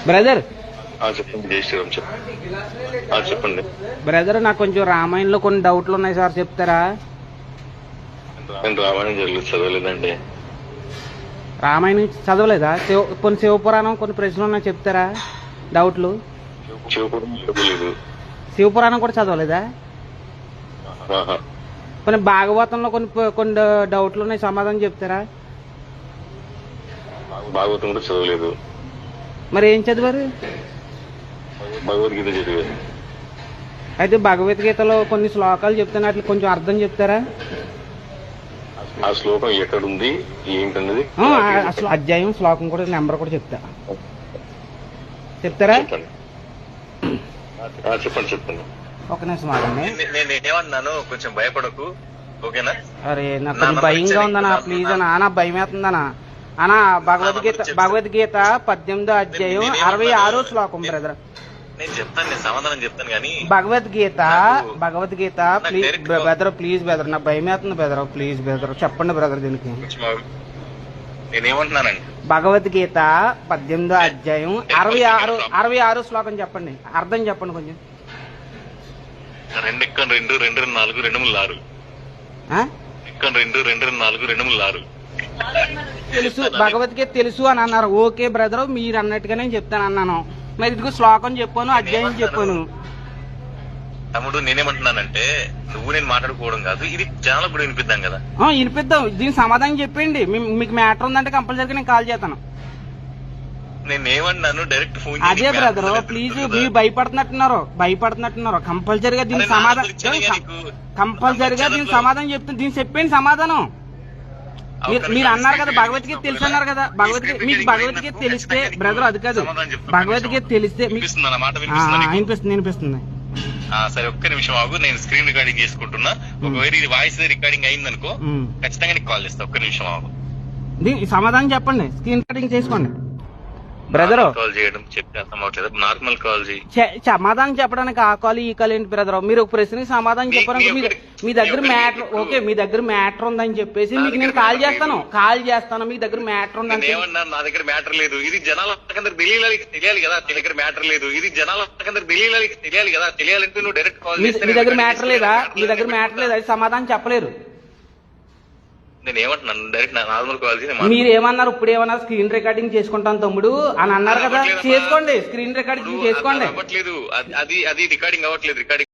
Brother చెప్పండి. జై శ్రీరామ్ చెప్పండి. బ్రదర్ నాకు కొంచెం రామాయణంలో కొన్ని డౌట్లు ఉన్నాయి సార్, చెప్తారా? నేను రామాయణం జరుగుతుంది చదవలేదండి. రామాయణం చదవలేదా? కొన్ని శివపురాణం కొన్ని ప్రశ్నలు ఉన్నాయి, చెప్తారా? డౌట్లు. శివపురం చదవలేదు. శివపురాణం కూడా చదవలేదా? కొన్ని భాగవతంలో కొన్ని కొన్ని డౌట్లు ఉన్నాయి, సమాధానం చెప్తారా? భాగవతం కూడా చదవలేదు. మరి ఏం చదివారు? భగవద్గీత చదివాను. అయితే భగవద్గీతలో కొన్ని శ్లోకాలు చెప్తాను, అట్లా కొంచెం అర్థం చెప్తారా? ఆ శ్లోకం ఎక్కడుంది ఏంటన్నది అసలు అధ్యాయం శ్లోకం కూడా నెంబర్ కూడా చెప్తారా? చెప్పండి. ఒక నిమిషం ఆగండి. నేను ఏమన్నాను, కొంచెం భయపడకు, ఓకేనా? అరే నాకు కొంచెం భయంగా ఉందనా, ప్లీజ్ అనా. నా భయం వేస్తుందనా అనా. భగవద్గీత 18వ అధ్యాయం 66వ శ్లోకం బ్రదర్. నేను చెప్తాను, నేను సమాధానం చెప్తాను కానీ Bhagavad Gita please brother, please brother, నా భయం వేస్తుంది బ్రదర్, ప్లీజ్ బ్రదర్ చెప్పండి బ్రదర్ దీనికి. నేనేమంటున్నానండి, భగవద్గీత 18వ అధ్యాయం 66వ శ్లోకం చెప్పండి, అర్థం చెప్పండి కొంచెం. 2:2 తెలుసు, భగవద్గీత తెలుసు అని అన్నారు. ఓకే బ్రదర్, మీరు అన్నట్టుగానే చెప్తాను అన్నాను. మరి ఇదిగో శ్లోకం చెప్పాను, అధ్యాయం చెప్పాను. తమ్ముడు నేనేమంటున్నానంటే, నువ్వు నేను మాట్లాడుకోవడం కాదు, ఇది జనాలకు కూడా వినిపిద్దాం కదా. వినిపిద్దాం, దీనికి సమాధానం చెప్పండి. మీకు మ్యాటర్ ఉందంటే కంపల్సరీగా నేను కాల్ చేస్తాను. నేను ఏమన్నాను, డైరెక్ట్ ఫోన్. అదే బ్రదర్, ప్లీజ్, మీరు భయపడుతున్నట్టున్నారు. కంపల్సరీగా దీనికి సమాధానం చెప్తాను. దీనికి చెప్పండి సమాధానం. మీరు అన్నారు కదా భగవద్గీత తెలుసు అన్నారు కదా. మీకు భగవద్గీత తెలిస్తే బ్రదర్, అది కాదు, భగవద్గీత తెలిస్తే వినిపిస్తుంది. సరే, ఒక్క నిమిషం ఆగు, నేను స్క్రీన్ రికార్డింగ్ చేసుకుంటున్నా. ఒకవేళ ఇది వాయిస్ రికార్డింగ్ అయిందనుకో, ఖచ్చితంగా నీకు కాల్ చేస్తా. ఒక్క నిమిషం ఆగు. సమాధానం చెప్పండి, స్క్రీన్ రికార్డింగ్ చేసుకోండి బ్రదర్. కాల్ చేయడం చెప్తే అర్థం అవట్లేదు, నార్మల్ కాల్ చేయి. సమాధానం చెప్పడానికి ఆ కాల్ ఈ కాల్ ఏంటి బ్రదర్? మీరు ఒక ప్రశ్నకి సమాధానం చెప్పడానికి మీ దగ్గర మ్యాటర్, ఓకే, మీ దగ్గర మ్యాటర్ ఉందని చెప్పేసి మీకు నేను కాల్ చేస్తాను. మీ దగ్గర మ్యాటర్ ఉందని. ఏమన్నా, నా దగ్గర మ్యాటర్ లేదు, ఇది జనాలందరికి తెలియాలి కదా. నీ దగ్గర మ్యాటర్ లేదు, ఇది జనాలందరికి తెలియాలి కదా. తెలియాలంటే నువ్వు డైరెక్ట్ కాల్ చేస్తే. మీ దగ్గర మ్యాటర్ లేదా? అది సమాధానం చెప్పలేరు. నేను ఏమంటున్నాను, డైరెక్ట్ నార్మల్ కాల్ చేసి. మీరు ఏమన్నారు, ఇప్పుడు ఏమన్నారు? స్క్రీన్ రికార్డింగ్ చేసుకుంటాను తమ్ముడు అని అన్నారు కదా. చేసుకోండి, స్క్రీన్ రికార్డింగ్ చేసుకోండి. అది రికార్డింగ్ అవ్వట్లేదు.